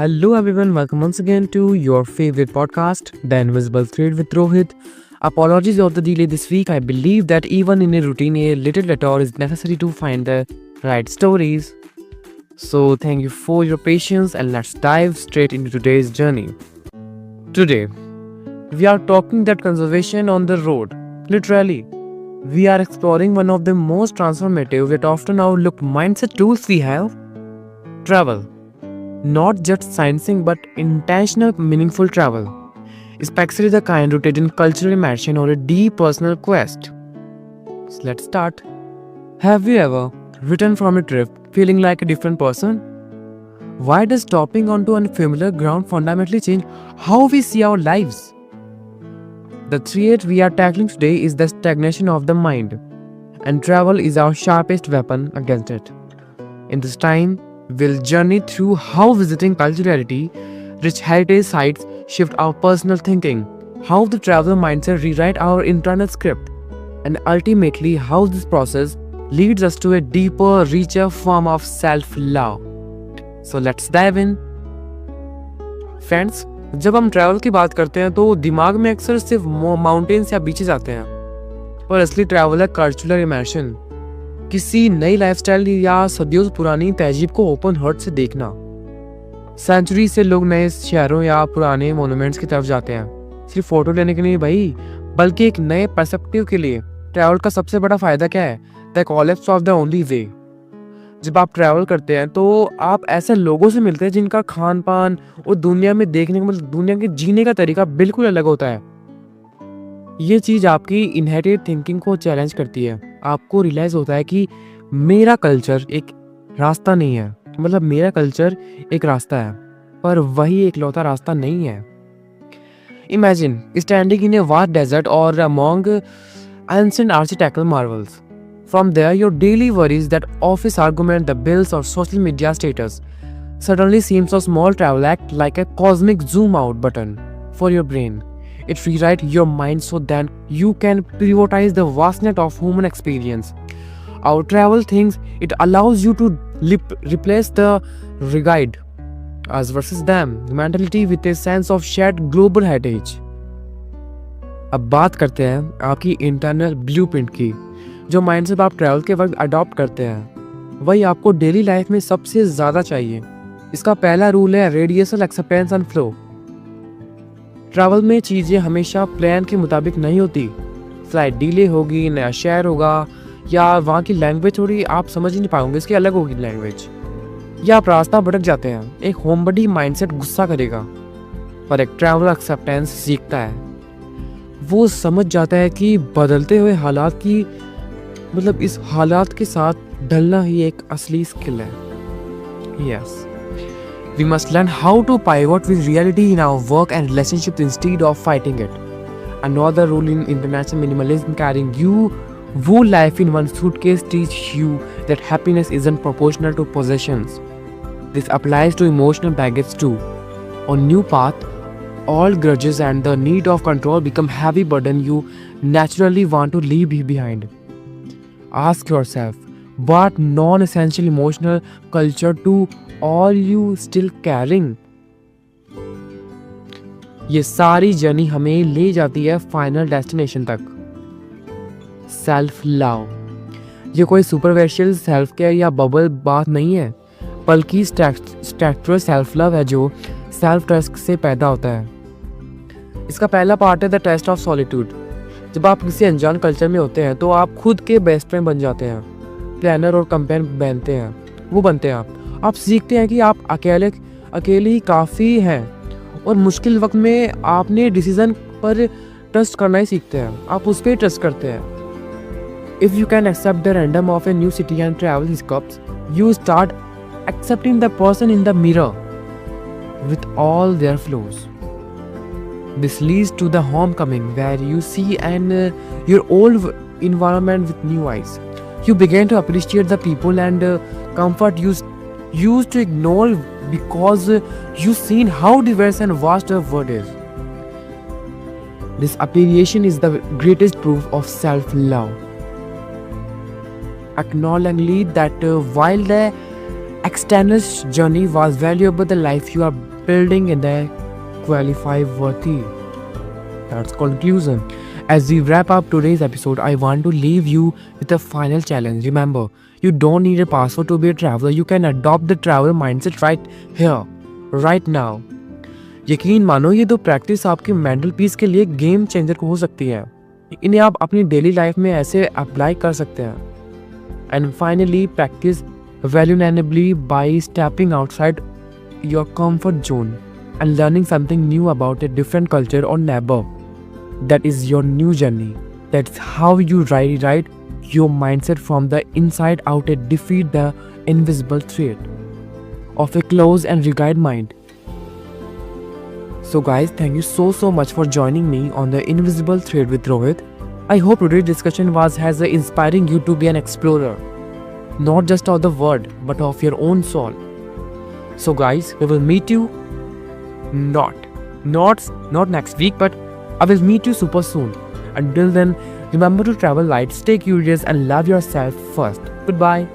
Hello everyone, welcome once again to your favorite podcast, The Invisible Thread with Rohit. Apologies of the delay this week. I believe that even in a routine, a little detour is necessary to find the right stories. So thank you for your patience and let's dive straight into today's journey. Today, we are talking that conservation on the road. Literally, we are exploring one of the most transformative yet often overlooked mindset tools we have, travel. Not just sciencing but intentional, meaningful travel, especially the kind rooted in cultural immersion or a deep personal quest. So let's start. Have you ever returned from a trip feeling like a different person? Why does stopping onto unfamiliar ground fundamentally change how we see our lives? The threat we are tackling today is the stagnation of the mind, and travel is our sharpest weapon against it. In this time, we'll journey through how visiting culturality, rich heritage sites shift our personal thinking, how the traveler mindset rewrite our internal script, and ultimately how this process leads us to a deeper, richer form of self-love. So let's dive in. Friends, जब हम travel की बात करते हैं तो दिमाग में अक्सर सिर्फ माउंटेन्स या बीचेस आते हैं, पर असली ट्रैवल है कल्चरल इमर्शन, किसी नई लाइफस्टाइल या सदियों से पुरानी तहजीब को ओपन हार्ट से देखना। सेंचुरी से लोग नए शहरों या पुराने मोन्यूमेंट्स की तरफ जाते हैं, सिर्फ फोटो लेने के लिए भाई, बल्कि एक नए पर्सपेक्टिव के लिए। ट्रैवल का सबसे बड़ा फायदा क्या है? The collapse of the only way. जब आप ट्रैवल करते हैं तो आप ऐसे लोगों से मिलते हैं जिनका खान पान और दुनिया में देखने का मतलब दुनिया के जीने का तरीका बिल्कुल अलग होता है। ये चीज़ आपकी इनहेरिटेड थिंकिंग को चैलेंज करती है। आपको रियलाइज होता है कि मेरा कल्चर एक रास्ता नहीं है, मतलब मेरा कल्चर एक रास्ता है, पर वही एक लौता रास्ता नहीं है। Imagine standing in a vast desert और amongst ancient architectural marvels. From there, your daily worries, that office argument, the bills, or social media status suddenly seems a small travel act, like a cosmic zoom out button for your brain. It rewrites your mind so that you can prioritize the vastness of human experience. Our travel thinks it allows you to replace the rigid us versus them mentality with a sense of shared global heritage. अब बात करते हैं आपकी internal blueprint की। जो mindset आप travel के वक्त अडॉप्ट करते हैं वही आपको डेली लाइफ में सबसे ज़्यादा चाहिए। इसका पहला रूल है radiational acceptance and flow. Travel में चीज़ें हमेशा प्लान के मुताबिक नहीं होती। फ्लाइट डिले होगी, नया शहर होगा, या वहाँ की लैंग्वेज थोड़ी आप समझ ही नहीं पाओगे, इसकी अलग होगी लैंग्वेज, या आप रास्ता भटक जाते हैं। एक होमबडी माइंडसेट गुस्सा करेगा, पर एक ट्रैवल एक्सेप्टेंस सीखता है। वो समझ जाता है कि बदलते हुए हालात की मतलब इस हालात के साथ ढलना ही एक असली स्किल है। Yes, we must learn how to pivot with reality in our work and relationships instead of fighting it. Another rule in international minimalism: carrying your whole life in one suitcase teach you that happiness isn't proportional to possessions. This applies to emotional baggage too. On new path, all grudges and the need of control become heavy burden you naturally want to leave behind. Ask yourself, what non-essential emotional culture to all you still carrying? ये सारी journey हमें ले जाती है final destination तक, self love. ये कोई superficial self care या बबल बात नहीं है, बल्कि स्ट्रक्चरल सेल्फ लव है जो सेल्फ ट्रस्ट से पैदा होता है। इसका पहला पार्ट है द टेस्ट ऑफ सॉलिट्यूड। जब आप किसी अनजान कल्चर में होते हैं तो आप खुद के बेस्ट फ्रेंड बन जाते हैं, प्लानर और कंपेन बनते हैं आप सीखते हैं कि आप अकेले ही काफ़ी हैं, और मुश्किल वक्त में आपने डिसीजन पर ट्रस्ट करना ही सीखते हैं, आप उस पर ट्रस्ट करते हैं। If you can accept the random of a new city and travel hiccups, you start accepting the person in the mirror with all their flaws. This leads to the homecoming, where you see your old environment with new eyes. You begin to appreciate the people and comfort you used to ignore because you've seen how diverse and vast the world is. This appreciation is the greatest proof of self-love. Acknowledging that while the external journey was valuable, the life you are building in the qualify worthy. That's conclusion. As we wrap up today's episode, I want to leave you with a final challenge. Remember, you don't need a passport to be a traveler. You can adopt the travel mindset right here, right now. यकीन मानो ये दो practice आपकी mental peace के लिए game changer हो सकती है. इन्हें आप अपनी डेली लाइफ में ऐसे अप्लाई कर सकते हैं. And finally practice vulnerably by stepping outside your comfort zone and learning something new about a different culture or neighbor. That is your new journey. That's how you rewrite your mindset from the inside out and defeat the invisible threat of a closed and rigid mind. So guys, thank you so much for joining me on the Invisible Thread with Rohit. I hope today's discussion has inspiring you to be an explorer, not just of the world, but of your own soul. So guys, we will meet you not next week, but I will meet you super soon. Until then, remember to travel light, stay curious, and love yourself first. Goodbye.